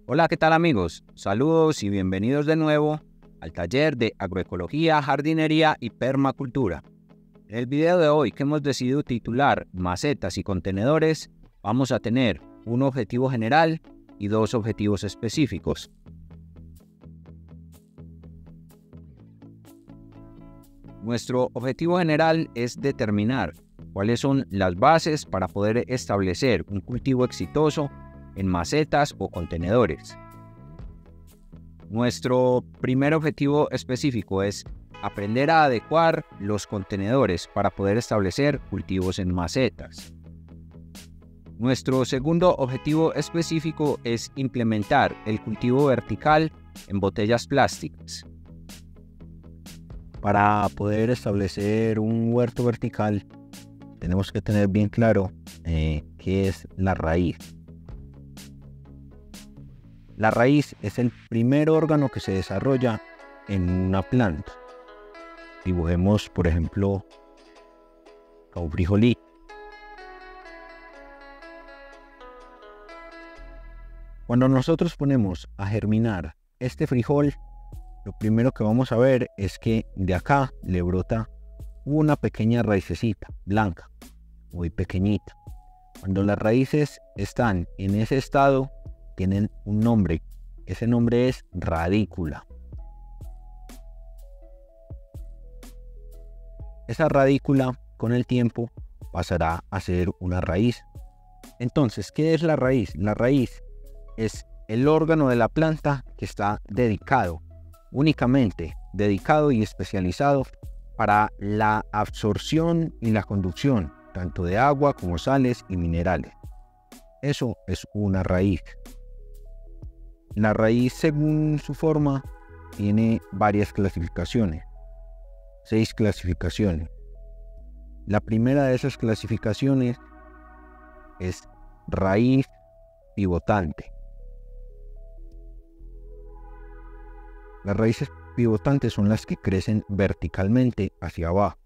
Hola, ¿qué tal amigos? Saludos y bienvenidos de nuevo al taller de agroecología, jardinería y permacultura. En el video de hoy que hemos decidido titular Macetas y contenedores, vamos a tener un objetivo general y dos objetivos específicos. Nuestro objetivo general es determinar cuáles son las bases para poder establecer un cultivo exitoso en macetas o contenedores. Nuestro primer objetivo específico es aprender a adecuar los contenedores para poder establecer cultivos en macetas. Nuestro segundo objetivo específico es implementar el cultivo vertical en botellas plásticas. Para poder establecer un huerto vertical, tenemos que tener bien claro qué es la raíz. La raíz es el primer órgano que se desarrolla en una planta. Dibujemos, por ejemplo, a un frijolito. Cuando nosotros ponemos a germinar este frijol, lo primero que vamos a ver es que de acá le brota una pequeña raicecita blanca, muy pequeñita. Cuando las raíces están en ese estado, tienen un nombre. Ese nombre es radícula. Esa radícula con el tiempo pasará a ser una raíz. Entonces, ¿qué es la raíz? La raíz es el órgano de la planta que está únicamente dedicado y especializado para la absorción y la conducción tanto de agua como sales y minerales. Eso es una raíz. La raíz, según su forma, tiene varias clasificaciones, 6 clasificaciones. La primera de esas clasificaciones es raíz pivotante. Las raíces pivotantes son las que crecen verticalmente hacia abajo.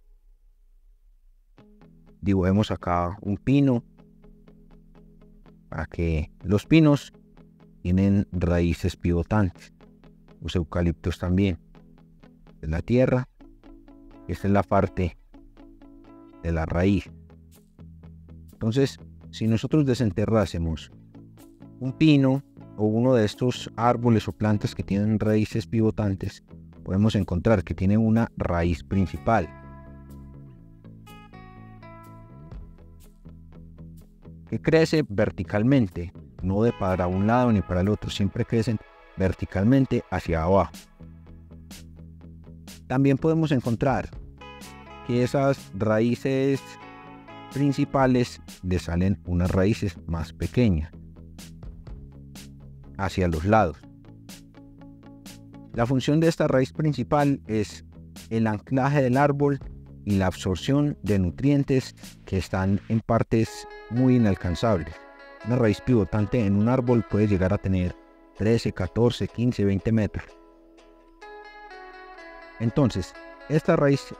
Dibujemos acá un pino, para que los pinos tienen raíces pivotantes, los eucaliptos también. En la tierra, esta es la parte de la raíz. Entonces, si nosotros desenterrásemos un pino o uno de estos árboles o plantas que tienen raíces pivotantes, podemos encontrar que tiene una raíz principal, que crece verticalmente, no de para un lado ni para el otro, siempre crecen verticalmente hacia abajo. También podemos encontrar que esas raíces principales le salen unas raíces más pequeñas hacia los lados. La función de esta raíz principal es el anclaje del árbol y la absorción de nutrientes que están en partes muy inalcanzables. Una raíz pivotante en un árbol puede llegar a tener 13, 14, 15, 20 metros. Entonces, esta raíz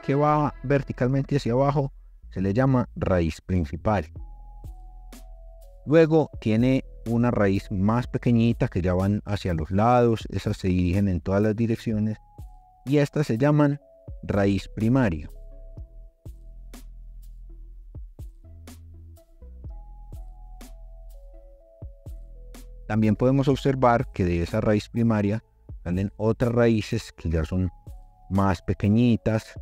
que va verticalmente hacia abajo se le llama raíz principal. Luego tiene una raíz más pequeñita que ya van hacia los lados, esas se dirigen en todas las direcciones, y estas se llaman raíz primaria. También podemos observar que de esa raíz primaria salen otras raíces que ya son más pequeñitas,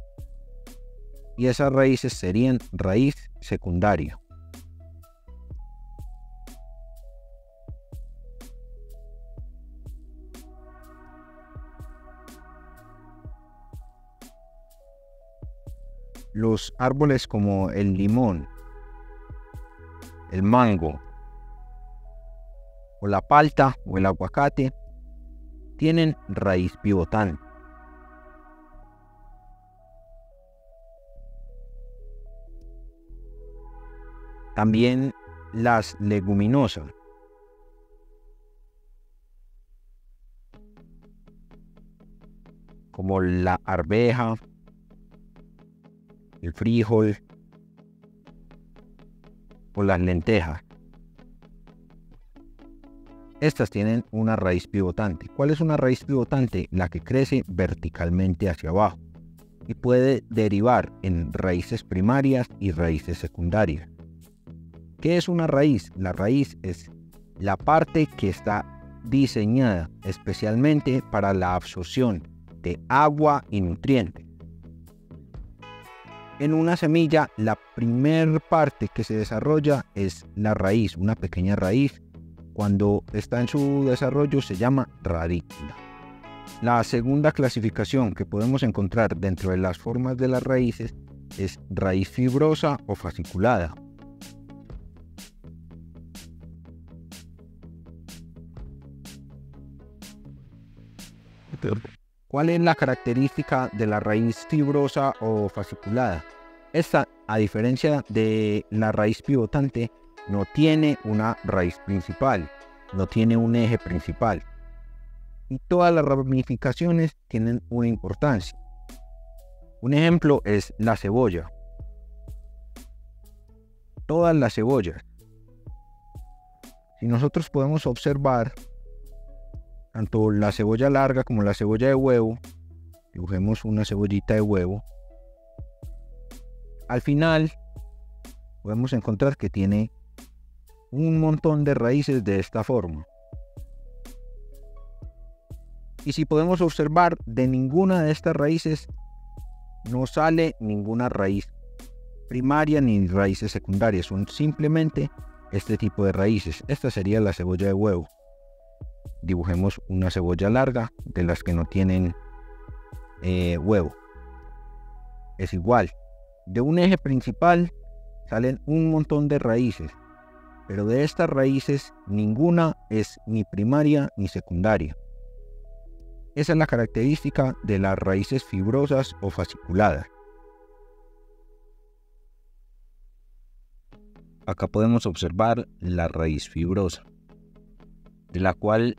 y esas raíces serían raíz secundaria. Los árboles como el limón, el mango o la palta o el aguacate tienen raíz pivotante. También las leguminosas, como la arveja, el frijol o las lentejas. Estas tienen una raíz pivotante. ¿Cuál es una raíz pivotante? La que crece verticalmente hacia abajo y puede derivar en raíces primarias y raíces secundarias. ¿Qué es una raíz? La raíz es la parte que está diseñada especialmente para la absorción de agua y nutrientes. En una semilla, la primera parte que se desarrolla es la raíz, una pequeña raíz. Cuando está en su desarrollo se llama radícula. La segunda clasificación que podemos encontrar dentro de las formas de las raíces es raíz fibrosa o fasciculada. ¿Cuál es la característica de la raíz fibrosa o fasciculada? Esta, a diferencia de la raíz pivotante, no tiene una raíz principal, no tiene un eje principal. Y todas las ramificaciones tienen una importancia. Un ejemplo es la cebolla. Todas las cebollas. Si nosotros podemos observar tanto la cebolla larga como la cebolla de huevo, dibujemos una cebollita de huevo, al final podemos encontrar que tiene un montón de raíces de esta forma. Y si podemos observar, de ninguna de estas raíces no sale ninguna raíz primaria ni raíces secundarias, son simplemente este tipo de raíces. Esta sería la cebolla de huevo. Dibujemos una cebolla larga de las que no tienen huevo. Es igual. De un eje principal salen un montón de raíces, pero de estas raíces ninguna es ni primaria ni secundaria. Esa es la característica de las raíces fibrosas o fasciculadas. Acá podemos observar la raíz fibrosa, de la cual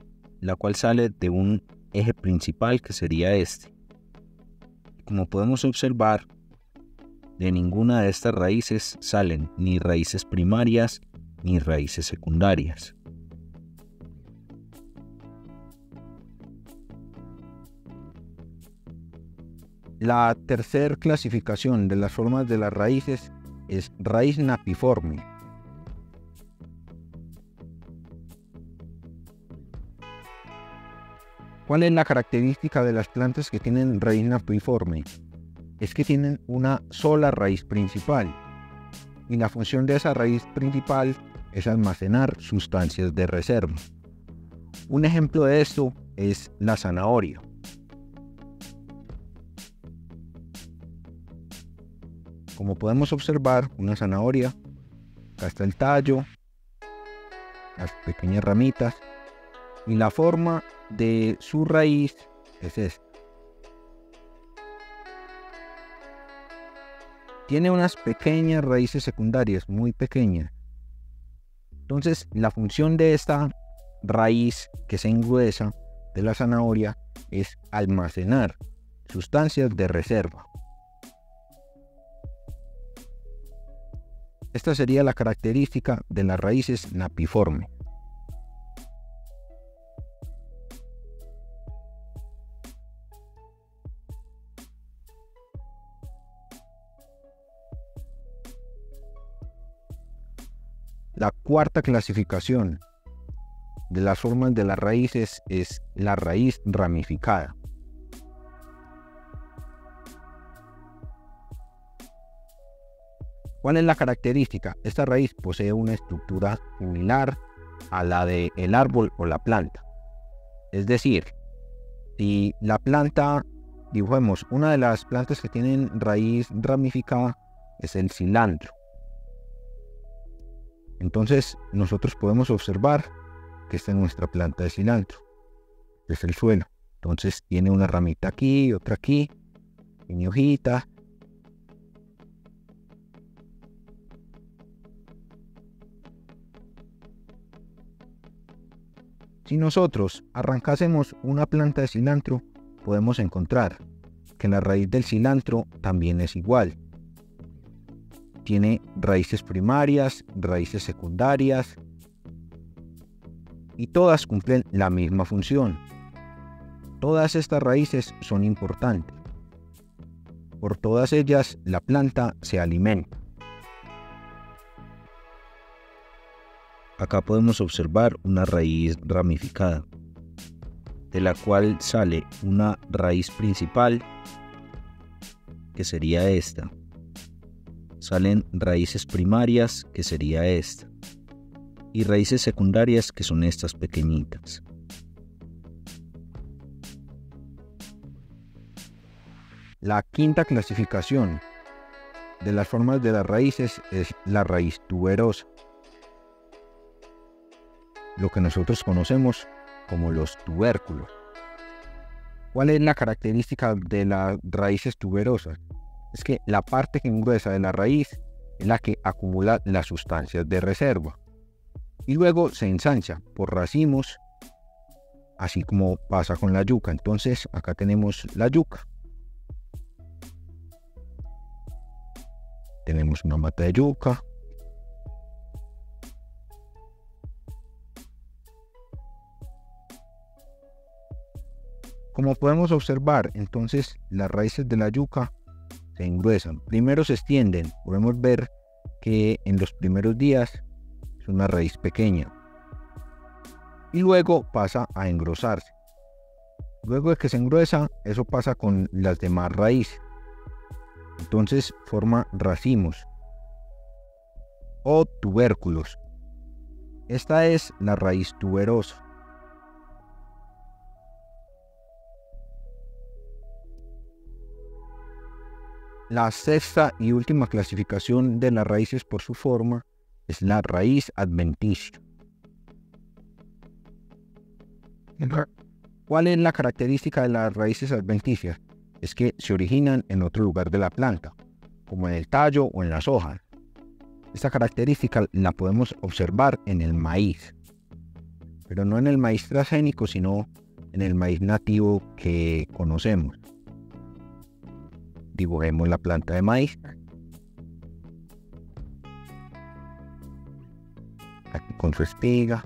sale de un eje principal que sería este. Como podemos observar, de ninguna de estas raíces salen ni raíces primarias ni raíces secundarias. La tercera clasificación de las formas de las raíces es raíz napiforme. ¿Cuál es la característica de las plantas que tienen raíz napiforme? Es que tienen una sola raíz principal y la función de esa raíz principal es almacenar sustancias de reserva. Un ejemplo de esto es la zanahoria. Como podemos observar, una zanahoria, acá está el tallo, las pequeñas ramitas y la forma de su raíz es esta. Tiene unas pequeñas raíces secundarias, muy pequeñas. Entonces, la función de esta raíz que se engruesa de la zanahoria es almacenar sustancias de reserva. Esta sería la característica de las raíces napiformes. La cuarta clasificación de las formas de las raíces es la raíz ramificada. ¿Cuál es la característica? Esta raíz posee una estructura similar a la del árbol o la planta. Es decir, si la planta, dibujemos una de las plantas que tienen raíz ramificada, es el cilantro. Entonces nosotros podemos observar que esta es nuestra planta de cilantro, es el suelo. Entonces tiene una ramita aquí, otra aquí, tiene hojita. Si nosotros arrancásemos una planta de cilantro, podemos encontrar que la raíz del cilantro también es igual. Tiene raíces primarias, raíces secundarias. y todas cumplen la misma función. Todas estas raíces son importantes. Por todas ellas la planta se alimenta. Acá podemos observar una raíz ramificada, de la cual sale una raíz principal, que sería esta. Salen raíces primarias, que sería esta. Y raíces secundarias, que son estas pequeñitas. La quinta clasificación de las formas de las raíces es la raíz tuberosa, lo que nosotros conocemos como los tubérculos. ¿Cuál es la característica de las raíces tuberosas? Es que la parte que engruesa de la raíz es la que acumula las sustancias de reserva y luego se ensancha por racimos, así como pasa con la yuca. Entonces acá tenemos la yuca. Tenemos una mata de yuca. Como podemos observar, entonces las raíces de la yuca se engruesan. Primero se extienden. Podemos ver que en los primeros días es una raíz pequeña. Y luego pasa a engrosarse. Luego de que se engruesa, eso pasa con las demás raíces. Entonces forma racimos o tubérculos. Esta es la raíz tuberosa. La sexta y última clasificación de las raíces por su forma es la raíz adventicia. ¿Cuál es la característica de las raíces adventicias? Es que se originan en otro lugar de la planta, como en el tallo o en las hojas. Esta característica la podemos observar en el maíz, pero no en el maíz transgénico, sino en el maíz nativo que conocemos. Dibujemos la planta de maíz. Aquí con su espiga.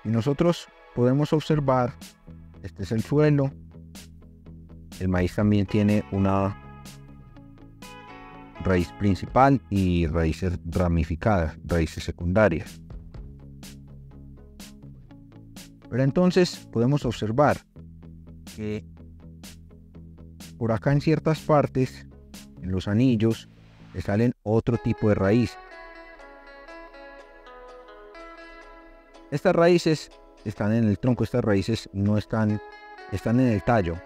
Y nosotros podemos observar, este es el suelo. El maíz también tiene una raíz principal y raíces ramificadas, raíces secundarias. Pero entonces podemos observar que por acá en ciertas partes, en los anillos, le salen otro tipo de raíz. Estas raíces están en el tronco, estas raíces no están en el tallo.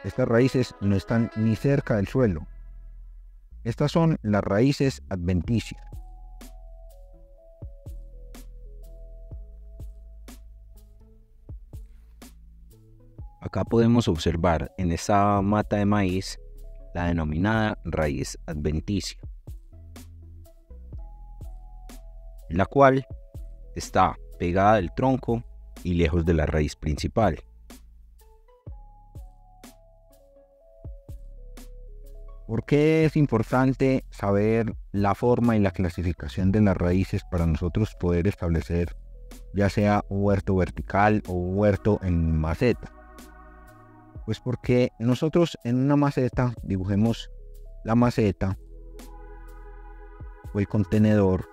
Estas raíces no están ni cerca del suelo. Estas son las raíces adventicias. Acá podemos observar en esta mata de maíz la denominada raíz adventicia, la cual está pegada del tronco y lejos de la raíz principal. ¿Por qué es importante saber la forma y la clasificación de las raíces para nosotros poder establecer ya sea un huerto vertical o un huerto en maceta? Pues porque nosotros en una maceta, dibujemos la maceta o el contenedor,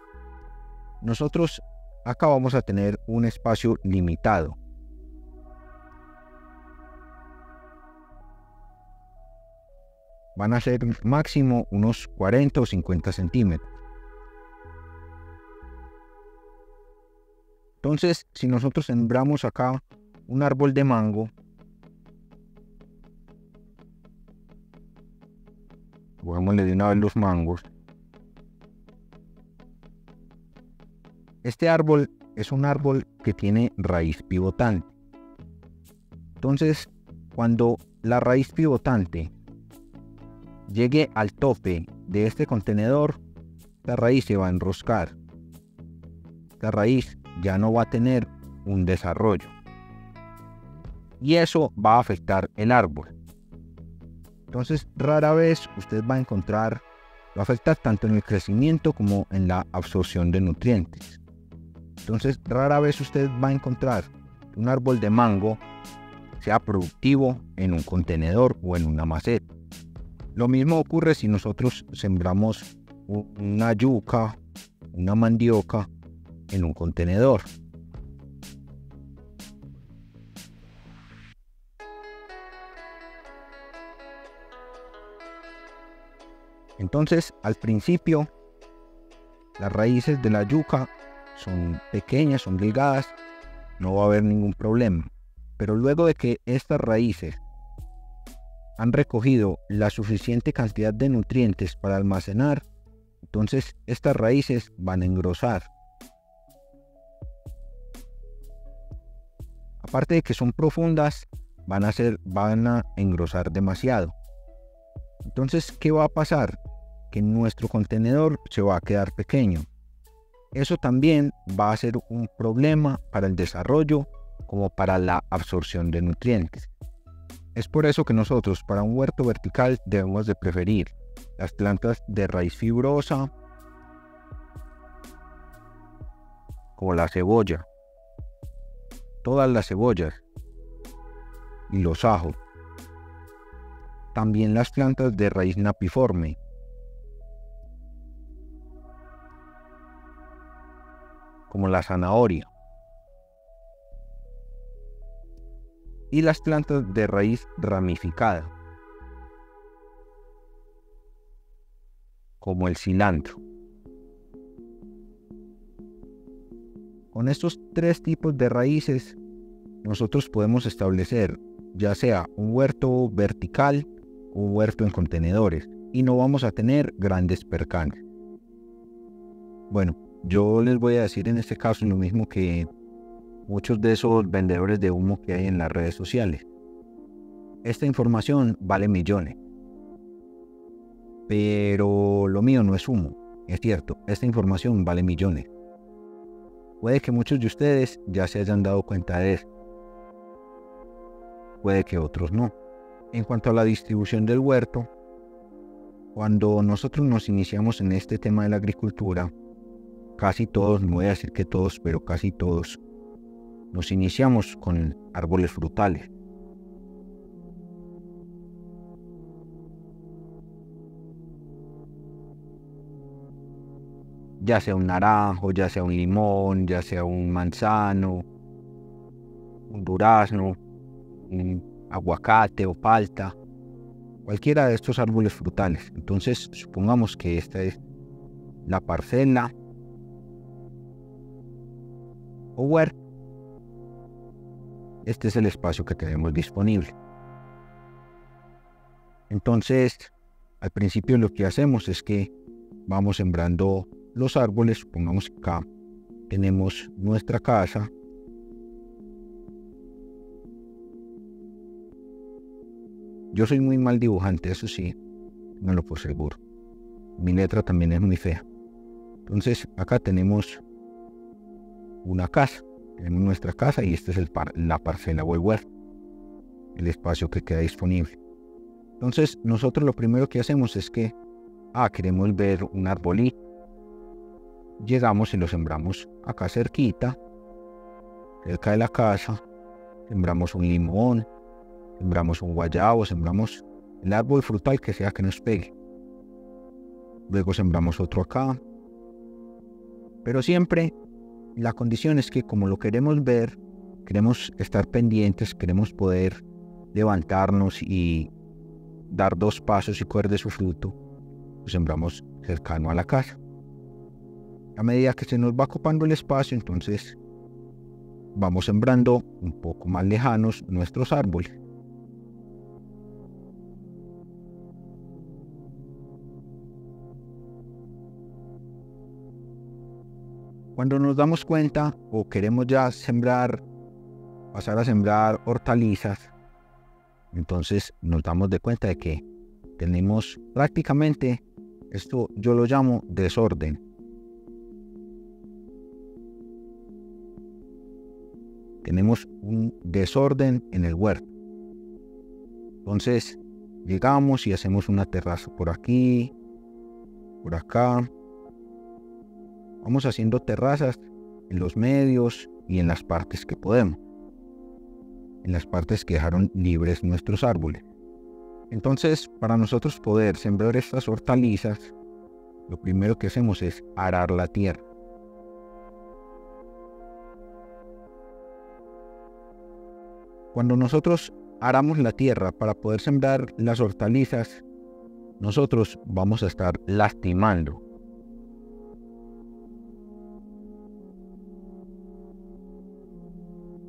nosotros acá vamos a tener un espacio limitado. Van a ser máximo unos 40 o 50 centímetros. Entonces, si nosotros sembramos acá un árbol de mango, pongámosle de una vez los mangos. Este árbol es un árbol que tiene raíz pivotante. Entonces, cuando la raíz pivotante llegue al tope de este contenedor, la raíz se va a enroscar. La raíz ya no va a tener un desarrollo. Y eso va a afectar el árbol. Entonces, rara vez usted va a encontrar Lo afecta tanto en el crecimiento como en la absorción de nutrientes. Entonces, rara vez usted va a encontrar que un árbol de mango sea productivo en un contenedor o en una maceta. Lo mismo ocurre si nosotros sembramos una yuca, una mandioca en un contenedor. Entonces, al principio, las raíces de la yuca son pequeñas, son delgadas, no va a haber ningún problema. Pero luego de que estas raíces han recogido la suficiente cantidad de nutrientes para almacenar, entonces estas raíces van a engrosar. Aparte de que son profundas, van a engrosar demasiado. Entonces, ¿qué va a pasar? Que nuestro contenedor se va a quedar pequeño. Eso también va a ser un problema para el desarrollo como para la absorción de nutrientes. Es por eso que nosotros para un huerto vertical debemos de preferir las plantas de raíz fibrosa, como la cebolla, todas las cebollas y los ajos. También las plantas de raíz napiforme, como la zanahoria. Y las plantas de raíz ramificada, como el cilantro. Con estos tres tipos de raíces, nosotros podemos establecer ya sea un huerto vertical o un huerto en contenedores, y no vamos a tener grandes percances. Bueno, yo les voy a decir en este caso lo mismo que muchos de esos vendedores de humo que hay en las redes sociales. Esta información vale millones, pero lo mío no es humo. Es cierto, esta información vale millones. Puede que muchos de ustedes ya se hayan dado cuenta de eso, puede que otros no. En cuanto a la distribución del huerto, cuando nosotros nos iniciamos en este tema de la agricultura, casi todos, no voy a decir que todos, pero casi todos, nos iniciamos con árboles frutales. Ya sea un naranjo, ya sea un limón, ya sea un manzano, un durazno, un aguacate o palta, cualquiera de estos árboles frutales. Entonces, supongamos que esta es la parcela o huerto. Este es el espacio que tenemos disponible. Entonces, al principio lo que hacemos es que vamos sembrando los árboles. Supongamos que acá tenemos nuestra casa. Yo soy muy mal dibujante, eso sí, no lo por seguro. Mi letra también es muy fea. Entonces, acá tenemos una casa. Tenemos nuestra casa y esta es la parcela o el huerto, el espacio que queda disponible. Entonces, nosotros lo primero que hacemos es que queremos ver un arbolito. Llegamos y lo sembramos acá cerquita, cerca de la casa. Sembramos un limón, sembramos un guayabo, sembramos el árbol frutal que sea que nos pegue. Luego sembramos otro acá. Pero siempre la condición es que como lo queremos ver, queremos estar pendientes, queremos poder levantarnos y dar 2 pasos y coger de su fruto, lo sembramos cercano a la casa. A medida que se nos va ocupando el espacio, entonces vamos sembrando un poco más lejanos nuestros árboles. Cuando nos damos cuenta o queremos ya pasar a sembrar hortalizas, entonces nos damos de cuenta de que tenemos prácticamente, esto yo lo llamo desorden. Tenemos un desorden en el huerto. Entonces llegamos y hacemos una terraza por aquí, por acá. Vamos haciendo terrazas en los medios y en las partes que podemos, en las partes que dejaron libres nuestros árboles. Entonces, para nosotros poder sembrar estas hortalizas, lo primero que hacemos es arar la tierra. Cuando nosotros aramos la tierra para poder sembrar las hortalizas, nosotros vamos a estar lastimando.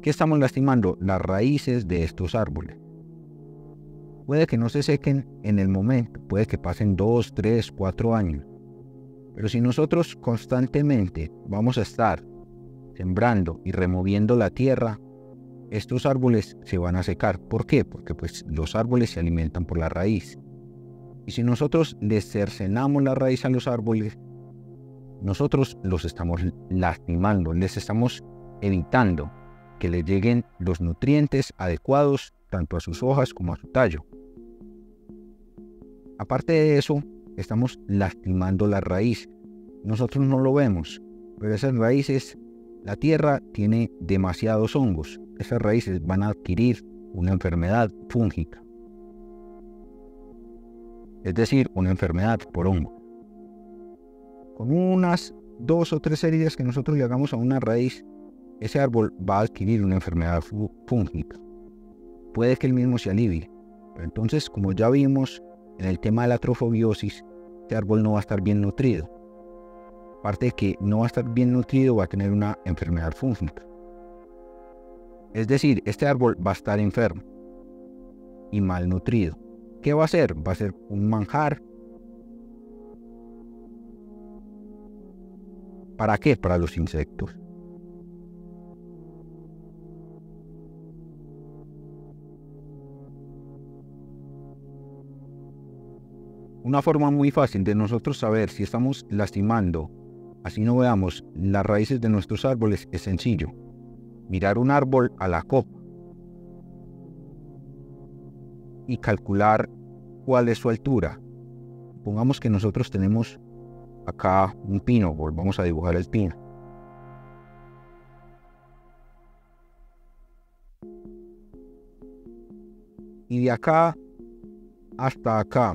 ¿Qué estamos lastimando? Las raíces de estos árboles. Puede que no se sequen en el momento, puede que pasen 2, 3, 4 años. Pero si nosotros constantemente vamos a estar sembrando y removiendo la tierra, estos árboles se van a secar. ¿Por qué? Porque pues los árboles se alimentan por la raíz. Y si nosotros les cercenamos la raíz a los árboles, nosotros los estamos lastimando, les estamos evitando que les lleguen los nutrientes adecuados tanto a sus hojas como a su tallo. Aparte de eso, estamos lastimando la raíz. Nosotros no lo vemos, pero esas raíces, la tierra tiene demasiados hongos. Esas raíces van a adquirir una enfermedad fúngica, es decir, una enfermedad por hongo. Con unas 2 o 3 heridas que nosotros le hagamos a una raíz, ese árbol va a adquirir una enfermedad fúngica. Puede que él mismo se alivie, pero entonces, como ya vimos en el tema de la trofobiosis, este árbol no va a estar bien nutrido. Aparte de que no va a estar bien nutrido, va a tener una enfermedad fúngica. Es decir, este árbol va a estar enfermo y malnutrido. ¿Qué va a hacer? Va a ser un manjar. ¿Para qué? Para los insectos. Una forma muy fácil de nosotros saber si estamos lastimando, así no veamos las raíces de nuestros árboles, es sencillo. Mirar un árbol a la copa y calcular cuál es su altura. Pongamos que nosotros tenemos acá un pino, volvamos a dibujar el pino. Y de acá hasta acá,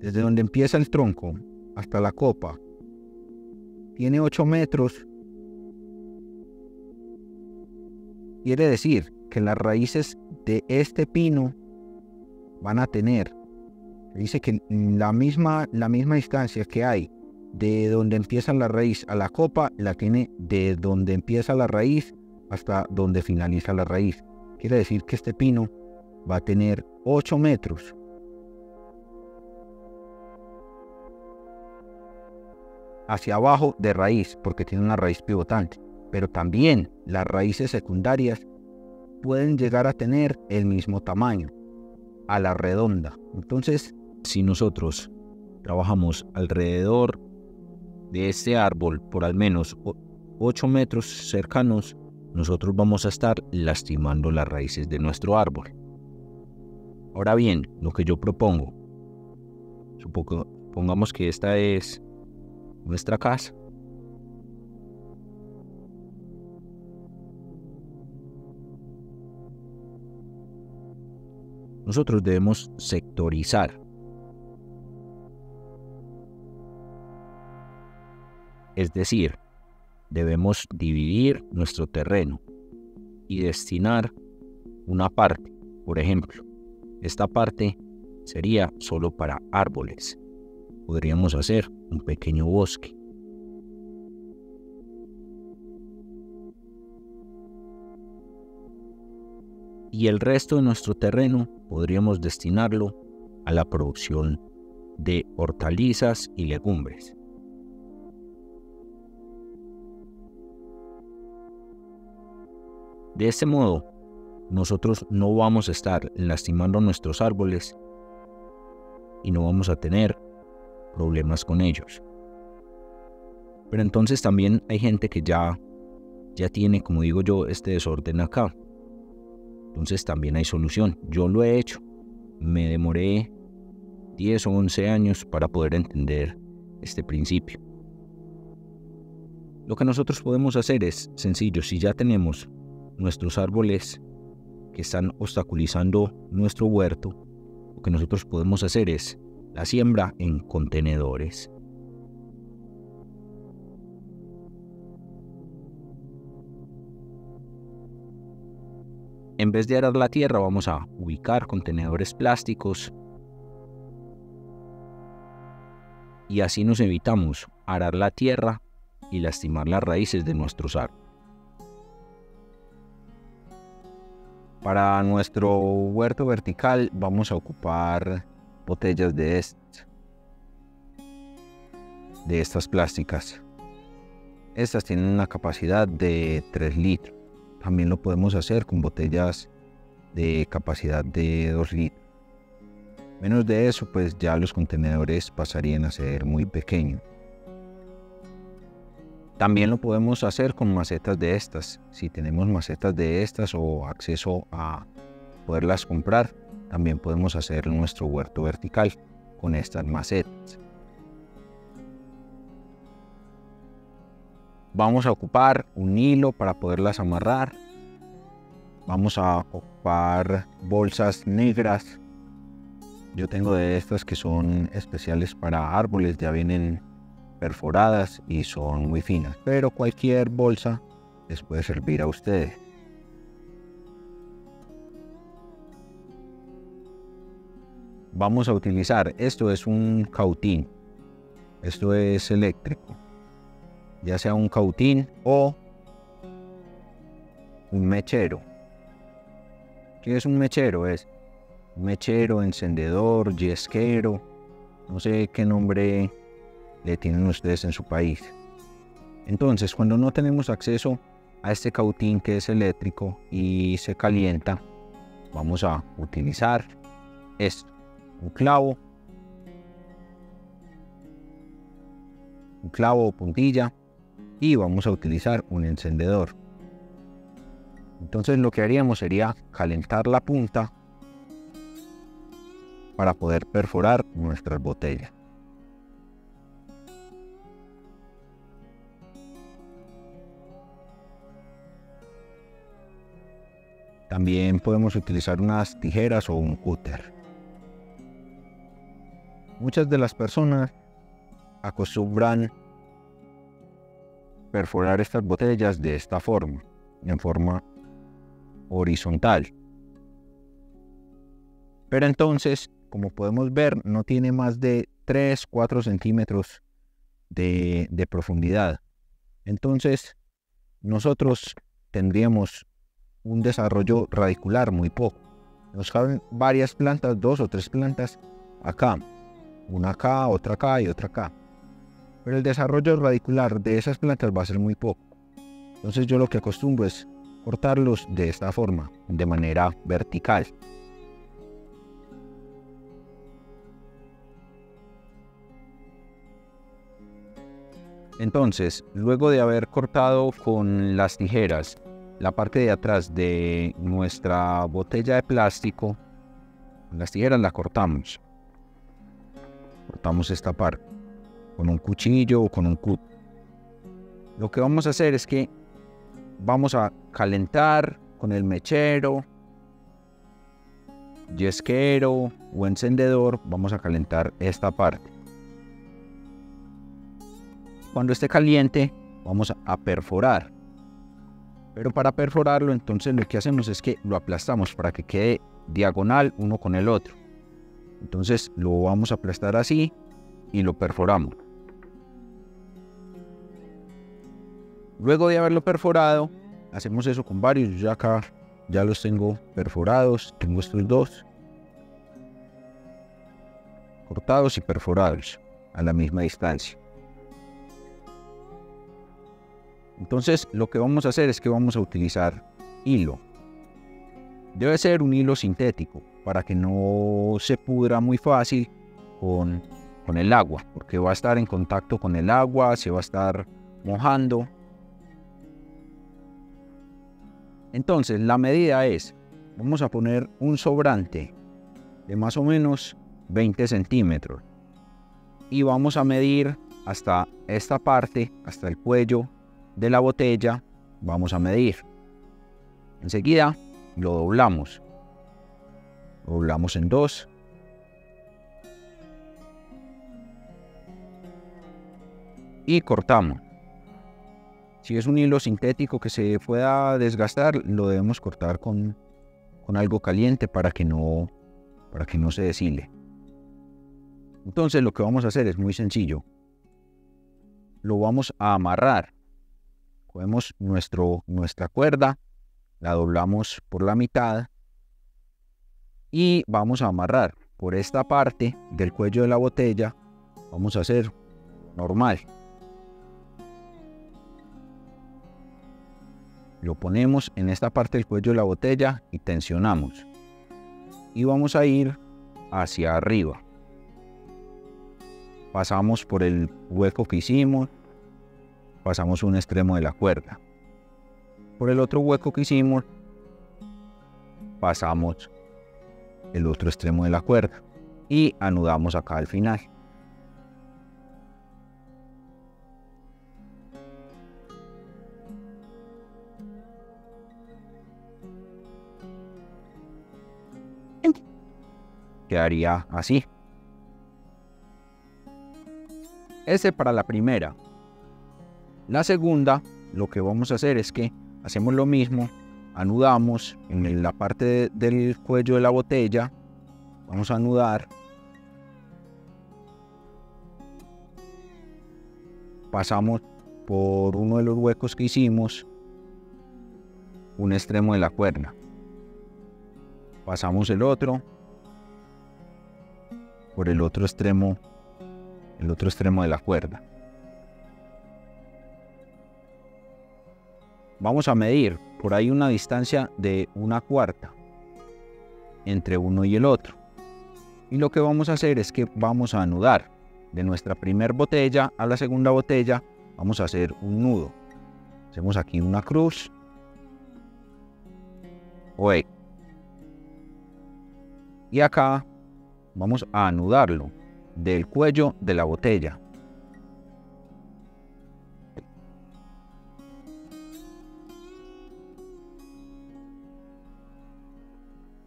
desde donde empieza el tronco hasta la copa, tiene 8 metros. Quiere decir que las raíces de este pino van a tener, se dice que la misma distancia que hay de donde empieza la raíz a la copa, la tiene de donde empieza la raíz hasta donde finaliza la raíz. Quiere decir que este pino va a tener 8 metros. Hacia abajo de raíz, porque tiene una raíz pivotante. Pero también las raíces secundarias pueden llegar a tener el mismo tamaño, a la redonda. Entonces, si nosotros trabajamos alrededor de este árbol por al menos 8 metros cercanos, nosotros vamos a estar lastimando las raíces de nuestro árbol. Ahora bien, lo que yo propongo, supongamos que esta es nuestra casa. Nosotros debemos sectorizar. Es decir, debemos dividir nuestro terreno y destinar una parte. Por ejemplo, esta parte sería solo para árboles. Podríamos hacer un pequeño bosque. Y el resto de nuestro terreno podríamos destinarlo a la producción de hortalizas y legumbres. De este modo, nosotros no vamos a estar lastimando nuestros árboles y no vamos a tener problemas con ellos. Pero entonces también hay gente que ya tiene, como digo yo, este desorden acá. Entonces también hay solución. Yo lo he hecho. Me demoré 10 o 11 años para poder entender este principio. Lo que nosotros podemos hacer es sencillo. Si ya tenemos nuestros árboles que están obstaculizando nuestro huerto, lo que nosotros podemos hacer es la siembra en contenedores. En vez de arar la tierra, vamos a ubicar contenedores plásticos y así nos evitamos arar la tierra y lastimar las raíces de nuestros árboles. Para nuestro huerto vertical vamos a ocupar botellas de estas plásticas. Estas tienen una capacidad de 3 litros. También lo podemos hacer con botellas de capacidad de 2 litros. Menos de eso, pues ya los contenedores pasarían a ser muy pequeños. También lo podemos hacer con macetas de estas. Si tenemos macetas de estas o acceso a poderlas comprar, también podemos hacer nuestro huerto vertical con estas macetas. Vamos a ocupar un hilo para poderlas amarrar. Vamos a ocupar bolsas negras. Yo tengo de estas que son especiales para árboles, ya vienen perforadas y son muy finas, pero cualquier bolsa les puede servir a ustedes. Vamos a utilizar, esto es un cautín, esto es eléctrico, ya sea un cautín o un mechero. ¿Qué es un mechero? Es un mechero, encendedor, yesquero, no sé qué nombre le tienen ustedes en su país. Entonces, cuando no tenemos acceso a este cautín que es eléctrico y se calienta, vamos a utilizar esto, un clavo o puntilla, y vamos a utilizar un encendedor. Entonces lo que haríamos sería calentar la punta para poder perforar nuestras botellas. También podemos utilizar unas tijeras o un cúter. Muchas de las personas acostumbran perforar estas botellas de esta forma, en forma horizontal. Pero entonces, como podemos ver, no tiene más de 3-4 centímetros de profundidad. Entonces, nosotros tendríamos un desarrollo radicular muy poco. Nos caben varias plantas, 2 o 3 plantas acá, una acá, otra acá y otra acá. Pero el desarrollo radicular de esas plantas va a ser muy poco. Entonces yo lo que acostumbro es cortarlos de esta forma, de manera vertical. Entonces, luego de haber cortado con las tijeras la parte de atrás de nuestra botella de plástico, las tijeras las cortamos. Cortamos esta parte con un cuchillo o con un cúter. Lo que vamos a hacer es que vamos a calentar con el mechero, yesquero o encendedor, vamos a calentar esta parte. Cuando esté caliente, vamos a perforar. Pero para perforarlo, entonces lo que hacemos es que lo aplastamos para que quede diagonal uno con el otro. Entonces lo vamos a aplastar así y lo perforamos. Luego de haberlo perforado, hacemos eso con varios. Yo acá ya los tengo perforados. Tengo estos dos cortados y perforados a la misma distancia. Entonces lo que vamos a hacer es que vamos a utilizar hilo. Debe ser un hilo sintético para que no se pudra muy fácil con el agua, porque va a estar en contacto con el agua, se va a estar mojando. Entonces la medida es, vamos a poner un sobrante de más o menos 20 centímetros. Y vamos a medir hasta esta parte, hasta el cuello de la botella. Vamos a medir. Enseguida lo doblamos. Lo doblamos en dos. Y cortamos. Si es un hilo sintético que se pueda desgastar, lo debemos cortar con algo caliente para que no se deshile. Entonces lo que vamos a hacer es muy sencillo. Lo vamos a amarrar. Cogemos nuestra cuerda, la doblamos por la mitad y vamos a amarrar por esta parte del cuello de la botella. Vamos a hacer normal. Lo ponemos en esta parte del cuello de la botella y tensionamos. Y vamos a ir hacia arriba. Pasamos por el hueco que hicimos. Pasamos un extremo de la cuerda. Por el otro hueco que hicimos, pasamos el otro extremo de la cuerda. Y anudamos acá al final. Quedaría así. Ese para la primera. La segunda, lo que vamos a hacer es que hacemos lo mismo, anudamos en la parte del cuello de la botella, vamos a anudar, pasamos por uno de los huecos que hicimos, un extremo de la cuerda, pasamos el otro, por el otro extremo de la cuerda. Vamos a medir por ahí una distancia de 1/4 entre uno y el otro. Y lo que vamos a hacer es que vamos a anudar de nuestra primera botella a la segunda botella. Vamos a hacer un nudo. Hacemos aquí una cruz. Y acá vamos a anudarlo del cuello de la botella.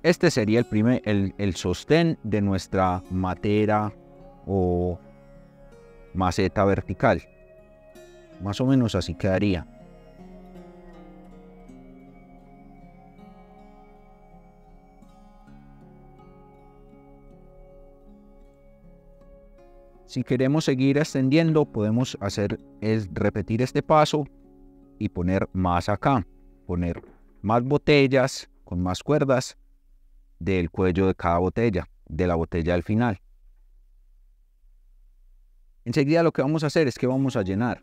Este sería el sostén de nuestra matera o maceta vertical. Más o menos así quedaría. Si queremos seguir extendiendo, podemos repetir este paso y poner más acá, poner más botellas con más cuerdas del cuello de cada botella, de la botella al final. Enseguida lo que vamos a hacer es que vamos a llenar.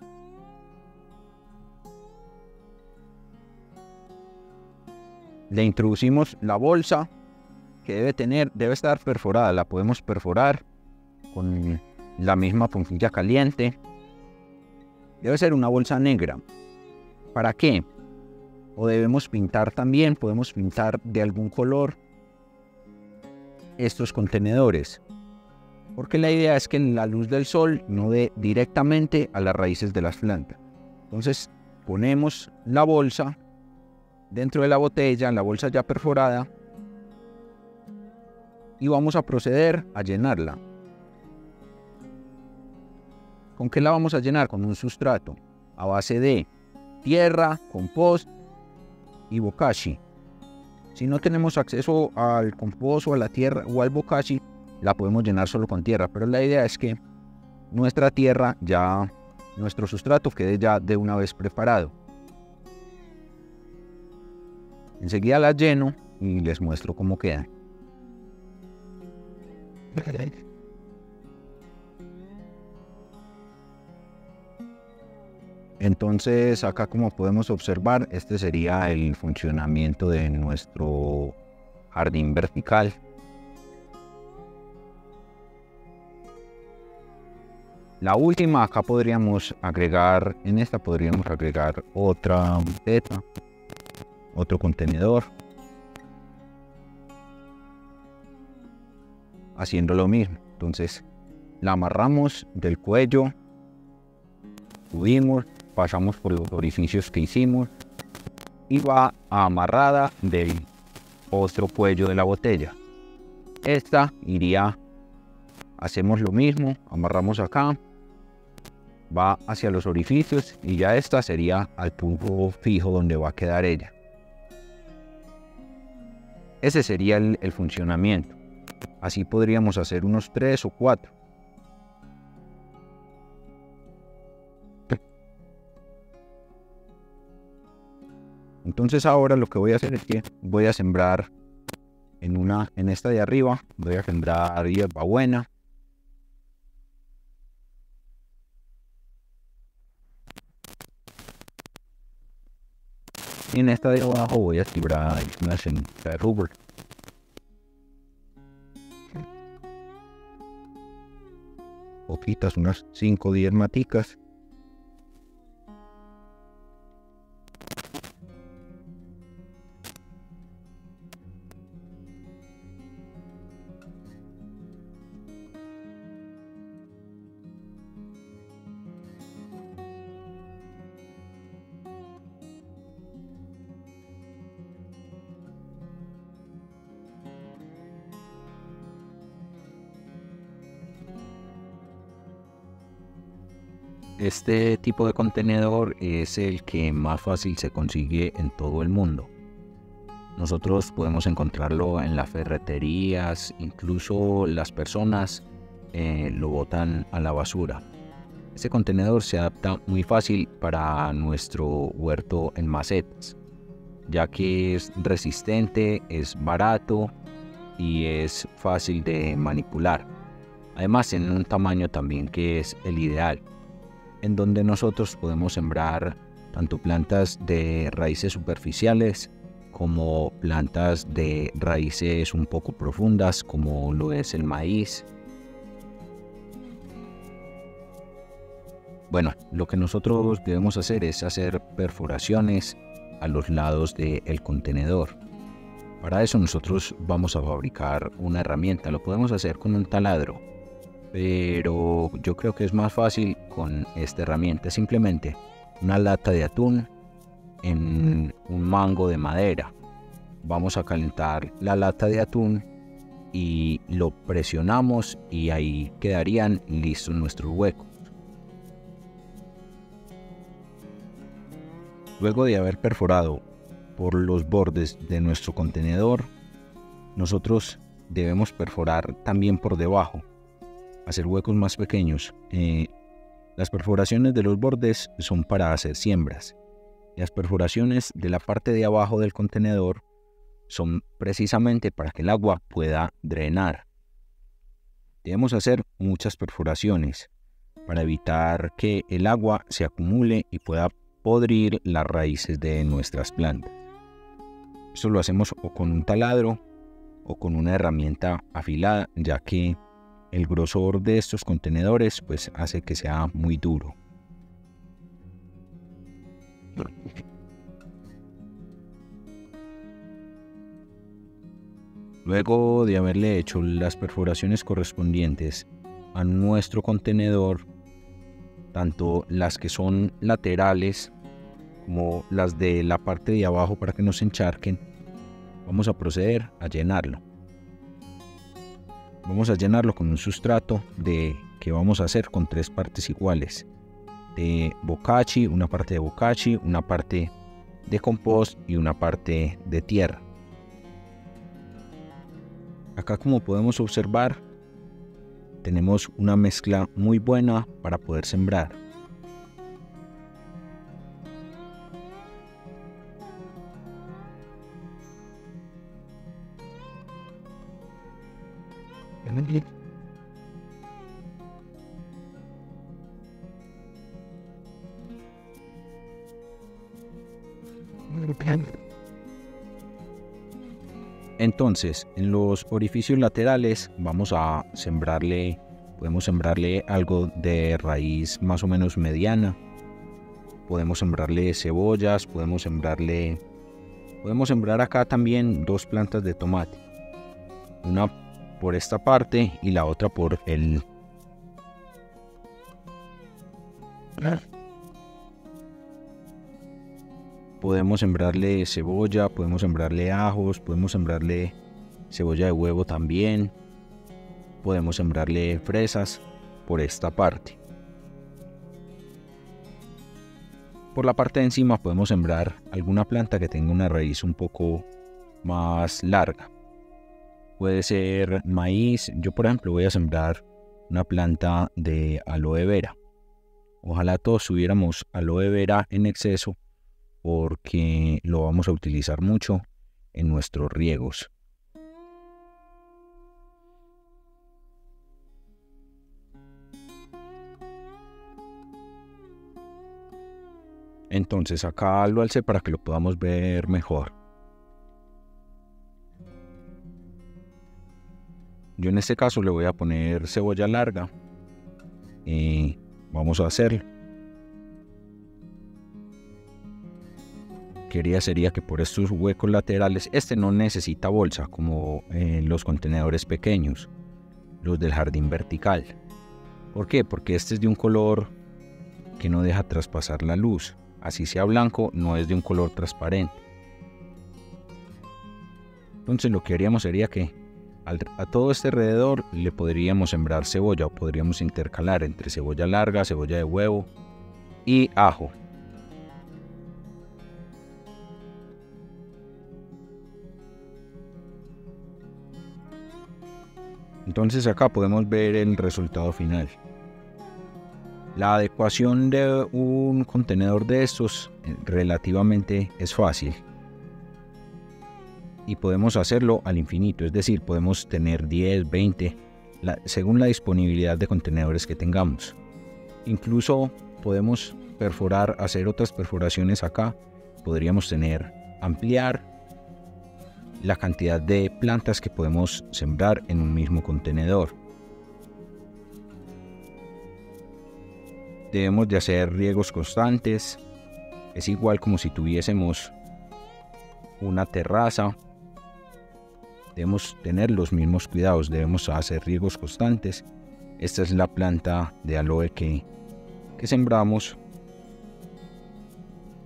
Le introducimos la bolsa que debe estar perforada. La podemos perforar con la misma puntilla caliente. Debe ser una bolsa negra. ¿Para qué? O debemos pintar también, podemos pintar de algún color estos contenedores, porque la idea es que la luz del sol no dé directamente a las raíces de las plantas. Entonces ponemos la bolsa dentro de la botella, la bolsa ya perforada, y vamos a proceder a llenarla. ¿Con qué la vamos a llenar? Con un sustrato a base de tierra, compost y bokashi. Si no tenemos acceso al compost o a la tierra o al bokashi, la podemos llenar solo con tierra, pero la idea es que nuestra tierra nuestro sustrato quede ya de una vez preparado. Enseguida la lleno y les muestro cómo queda. Entonces acá, como podemos observar, este sería el funcionamiento de nuestro jardín vertical. La última, acá podríamos agregar otra maceta, otro contenedor. haciendo lo mismo. Entonces la amarramos del cuello, subimos, pasamos por los orificios que hicimos y va amarrada del otro cuello de la botella. Esta iría, hacemos lo mismo, amarramos acá, va hacia los orificios y ya esta sería al punto fijo donde va a quedar ella. Ese sería el funcionamiento. Así podríamos hacer unos 3 o 4. Entonces ahora lo que voy a hacer es que voy a sembrar en esta de arriba, voy a sembrar hierbabuena. Y en esta de abajo voy a sembrar una semilla de rubber. Poquitas, unas 5 o 10 maticas. Este tipo de contenedor es el que más fácil se consigue en todo el mundo. Nosotros podemos encontrarlo en las ferreterías, incluso las personas lo botan a la basura. Este contenedor se adapta muy fácil para nuestro huerto en macetas, ya que es resistente, es barato y es fácil de manipular. Además tiene un tamaño también que es el ideal, en donde nosotros podemos sembrar tanto plantas de raíces superficiales como plantas de raíces un poco profundas, como lo es el maíz. Bueno, lo que nosotros debemos hacer es hacer perforaciones a los lados del contenedor. Para eso nosotros vamos a fabricar una herramienta. Lo podemos hacer con un taladro, pero yo creo que es más fácil con esta herramienta. Simplemente una lata de atún en un mango de madera. Vamos a calentar la lata de atún y lo presionamos y ahí quedarían listos nuestros huecos. Luego de haber perforado por los bordes de nuestro contenedor, nosotros debemos perforar también por debajo, hacer huecos más pequeños. Las perforaciones de los bordes son para hacer siembras. Las perforaciones de la parte de abajo del contenedor son precisamente para que el agua pueda drenar. Debemos hacer muchas perforaciones para evitar que el agua se acumule y pueda podrir las raíces de nuestras plantas. Esto lo hacemos o con un taladro o con una herramienta afilada, ya que el grosor de estos contenedores pues hace que sea muy duro. Luego de haberle hecho las perforaciones correspondientes a nuestro contenedor, tanto las que son laterales como las de la parte de abajo para que no se encharquen, vamos a proceder a llenarlo. Vamos a llenarlo con un sustrato que vamos a hacer con 3 partes iguales de bokashi, una parte de bokashi, una parte de compost y una parte de tierra. Acá, como podemos observar, tenemos una mezcla muy buena para poder sembrar. Entonces, en los orificios laterales vamos a sembrarle, podemos sembrarle algo de raíz más o menos mediana. Podemos sembrarle cebollas, podemos sembrar acá también 2 plantas de tomate. Una por esta parte y la otra por el... Podemos sembrarle cebolla, podemos sembrarle ajos, podemos sembrarle cebolla de huevo también. Podemos sembrarle fresas por esta parte. Por la parte de encima podemos sembrar alguna planta que tenga una raíz un poco más larga. Puede ser maíz. Yo, por ejemplo, voy a sembrar una planta de aloe vera. Ojalá todos tuviéramos aloe vera en exceso, porque lo vamos a utilizar mucho en nuestros riegos. Entonces acá lo alcé para que lo podamos ver mejor. Yo en este caso le voy a poner cebolla larga. Vamos a hacerlo. Sería que por estos huecos laterales, este no necesita bolsa como los contenedores pequeños, los del jardín vertical. ¿Por qué? Porque este es de un color que no deja traspasar la luz. Así sea blanco, no es de un color transparente. Entonces lo que haríamos sería que a todo este alrededor le podríamos sembrar cebolla, o podríamos intercalar entre cebolla larga, cebolla de huevo y ajo. Entonces acá podemos ver el resultado final. La adecuación de un contenedor de estos relativamente es fácil. Y podemos hacerlo al infinito, es decir, podemos tener 10, 20, según la disponibilidad de contenedores que tengamos. Incluso podemos perforar, hacer otras perforaciones acá. Podríamos ampliar la cantidad de plantas que podemos sembrar en un mismo contenedor. Debemos de hacer riegos constantes. Es igual como si tuviésemos una terraza. Debemos tener los mismos cuidados, debemos hacer riegos constantes. Esta es la planta de aloe que sembramos.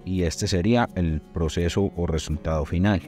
Y este sería el proceso o resultado final.